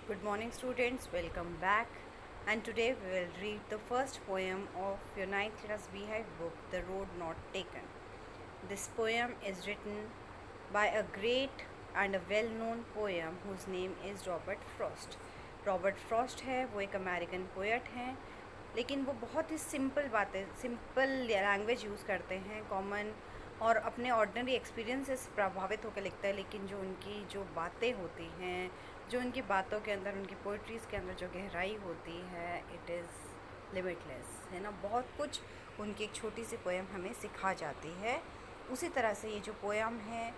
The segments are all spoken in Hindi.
Good morning, students. Welcome back. And today we will read the first poem of your 9th class Beehive book, The Road Not Taken. This poem is written by a great and a well known poem whose name is Robert Frost. Robert Frost है, वो एक अमेरिकन पोएट हैं, लेकिन वो बहुत ही सिंपल लैंग्वेज यूज़ करते हैं, कॉमन और अपने ऑर्डिनरी एक्सपीरियंस से प्रभावित होकर लिखता है। लेकिन जो उनकी जो बातें होती हैं, जो उनकी बातों के अंदर, उनकी पोइट्रीज़ के अंदर जो गहराई होती है, इट इज़ लिमिटलेस, है ना। बहुत कुछ उनकी एक छोटी सी पोएम हमें सिखा जाती है। उसी तरह से ये जो पोएम है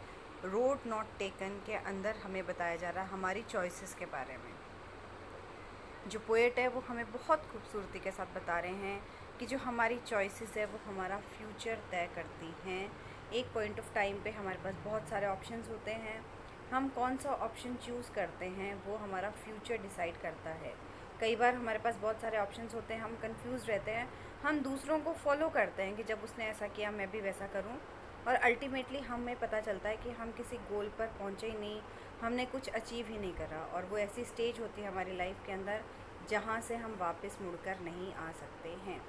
रोड नॉट टेकन के अंदर हमें बताया जा रहा है हमारी चॉइसेस के बारे में। जो पोएट है वो हमें बहुत खूबसूरती के साथ बता रहे हैं कि जो हमारी चॉइसेस है वो हमारा फ्यूचर तय करती हैं। एक पॉइंट ऑफ टाइम पे हमारे पास बहुत सारे ऑप्शंस होते हैं, हम कौन सा ऑप्शन चूज़ करते हैं वो हमारा फ्यूचर डिसाइड करता है। कई बार हमारे पास बहुत सारे ऑप्शंस होते हैं, हम कंफ्यूज रहते हैं, हम दूसरों को फॉलो करते हैं कि जब उसने ऐसा किया मैं भी वैसा करूं, और अल्टीमेटली हमें पता चलता है कि हम किसी गोल पर पहुंचे ही नहीं, हमने कुछ अचीव ही नहीं करा। और वो ऐसी स्टेज होती है हमारी लाइफ के अंदर जहाँ से हम वापस मुड़कर नहीं आ सकते हैं।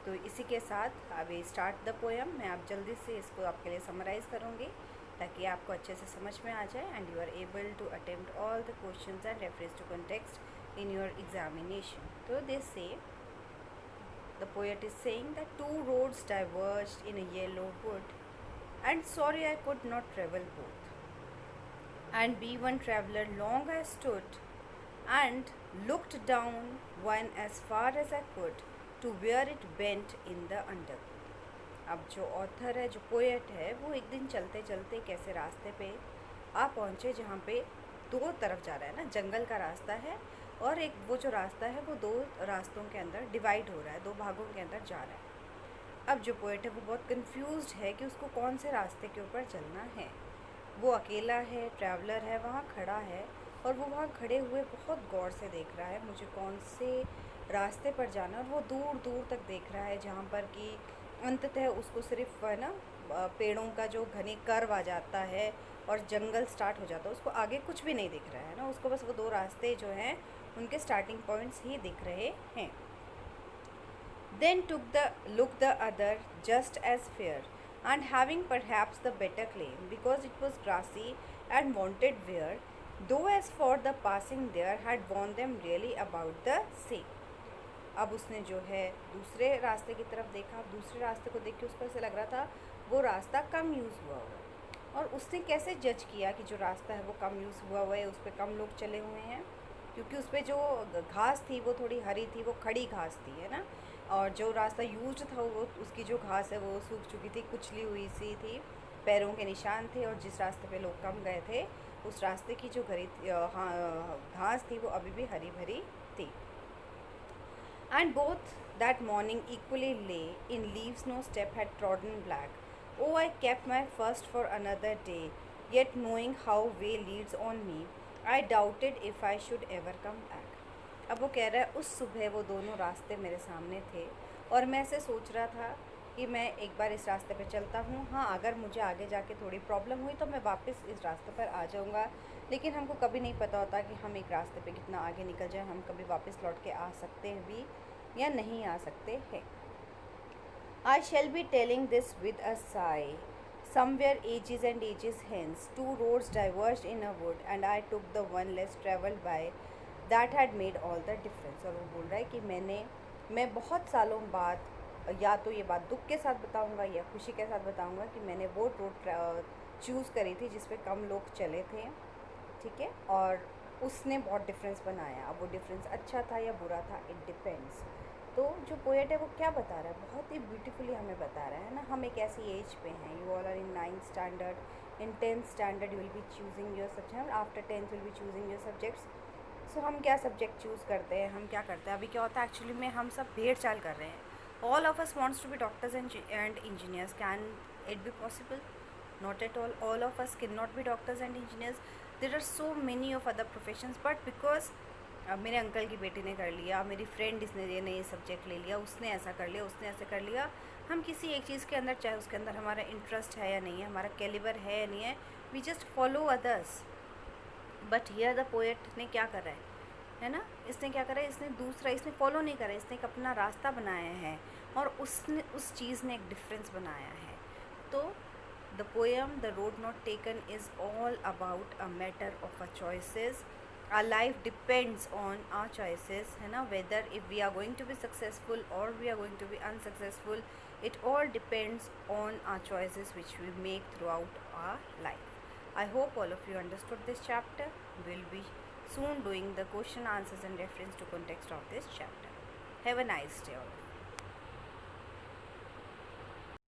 तो इसी के साथ अभी स्टार्ट द पोएम। मैं आप जल्दी से इसको आपके लिए समराइज़ करूँगी ताकि आपको अच्छे से समझ में आ जाए and you are able to attempt all the questions and reference to context in your examination. तो this say the poet is saying that two roads diverged in a yellow wood, and sorry I could not travel both. And be one traveller long I stood, and looked down one as far as I could, to where it bent in the underwood. अब जो ऑथर है, जो पोएट है, वो एक दिन चलते चलते एक ऐसे रास्ते पे आ पहुँचे जहाँ पे दो तरफ जा रहा है ना, जंगल का रास्ता है और एक वो जो रास्ता है वो दो रास्तों के अंदर डिवाइड हो रहा है, दो भागों के अंदर जा रहा है। अब जो पोएट है वो बहुत कंफ्यूज्ड है कि उसको कौन से रास्ते के ऊपर चलना है। वो अकेला है, ट्रैवलर है, वहाँ खड़ा है और वो वहाँ खड़े हुए बहुत गौर से देख रहा है मुझे कौन से रास्ते पर जाना है। और वो दूर दूर तक देख रहा है जहाँ पर कि अंततः उसको सिर्फ है ना पेड़ों का जो घने कर्व आ जाता है और जंगल स्टार्ट हो जाता है, उसको आगे कुछ भी नहीं दिख रहा है ना, उसको बस वो दो रास्ते जो हैं उनके स्टार्टिंग पॉइंट्स ही दिख रहे हैं। Then took the look the other just as fair, and having perhaps the better claim, because it was grassy and wanted wear, though as for the passing there had warned them really about the same. अब उसने जो है दूसरे रास्ते की तरफ देखा, दूसरे रास्ते को देख के उसको ऐसे लग रहा था वो रास्ता कम यूज़ हुआ है। और उसने कैसे जज किया कि जो रास्ता है वो कम यूज़ हुआ है, उस पर कम लोग चले हुए हैं, क्योंकि उस पर जो घास थी वो थोड़ी हरी थी, वो खड़ी घास थी, है ना। और जो रास्ता यूज था वो उसकी जो घास है वो सूख चुकी थी, कुचली हुई सी थी, पैरों के निशान थे। और जिस रास्ते पे लोग कम गए थे उस रास्ते की जो घास थी वो अभी भी हरी भरी थी। And both that morning equally lay in leaves no step had trodden black. Oh, I kept my first for another day, yet knowing how way leads on me, I doubted if I should ever come back. अब वो कह रहा है उस सुबह वो दोनों रास्ते मेरे सामने थे और मैं ऐसे सोच रहा था कि मैं एक बार इस रास्ते पे चलता हूँ, हाँ अगर मुझे आगे जाके थोड़ी प्रॉब्लम हुई तो मैं वापस इस रास्ते पर आ जाऊँगा। लेकिन हमको कभी नहीं पता होता कि हम एक रास्ते पे कितना आगे निकल जाए, हम कभी वापस लौट के आ सकते हैं भी या नहीं आ सकते हैं। I shall be telling this with a sigh. Somewhere ages and ages hence, two roads diverged in a wood, and I took the one less travelled by. That had made all the difference. और वो बोल रहा है कि मैं बहुत सालों बाद या तो ये बात दुख के साथ बताऊंगा या खुशी के साथ बताऊंगा कि मैंने वो रोड चूज़ करी थी जिस पे कम लोग चले थे, ठीक है, और उसने बहुत डिफरेंस बनाया। अब वो डिफरेंस अच्छा था या बुरा था, इट डिपेंड्स। तो जो पोएट है वो क्या बता रहा है, बहुत ही ब्यूटीफुली हमें बता रहा है ना। हम एक ऐसी एज पे हैं, you all are in 9th standard, in 10th standard you will be choosing your subject, after 10th will be choosing your subjects. So हम क्या सब्जेक्ट चूज़ करते हैं, हम क्या करते हैं, अभी क्या होता है एक्चुअली में हम सब भेड़ चाल कर रहे हैं। All of us wants to be doctors and engineers. Can it be possible? Not at all. All of us cannot be doctors and engineers. There are so many of other professions, but because मेरे अंकल की बेटी ने कर लिया, मेरी फ्रेंड इसने ये सब्जेक्ट ले लिया, उसने ऐसा कर लिया, उसने ऐसे कर लिया, हम किसी एक चीज़ के अंदर, चाहे उसके अंदर हमारा इंटरेस्ट है या नहीं है, हमारा कैलिबर है या नहीं है, we just follow others. But here the poet ने क्या कर रहा है, है ना। इसने क्या करा, इसने दूसरा, इसने फॉलो नहीं करा, इसने एक अपना रास्ता बनाया है और उसने उस चीज़ ने एक डिफरेंस बनाया है। तो the poem the road not taken is all about a matter of a choices. our life depends on our choices, है ना, whether if we are going to be successful or we are going to be unsuccessful, it all depends on our choices which we make throughout our life. I hope all of you understood this chapter. We'll be soon doing the question answers and reference to context of this chapter. Have a nice day all.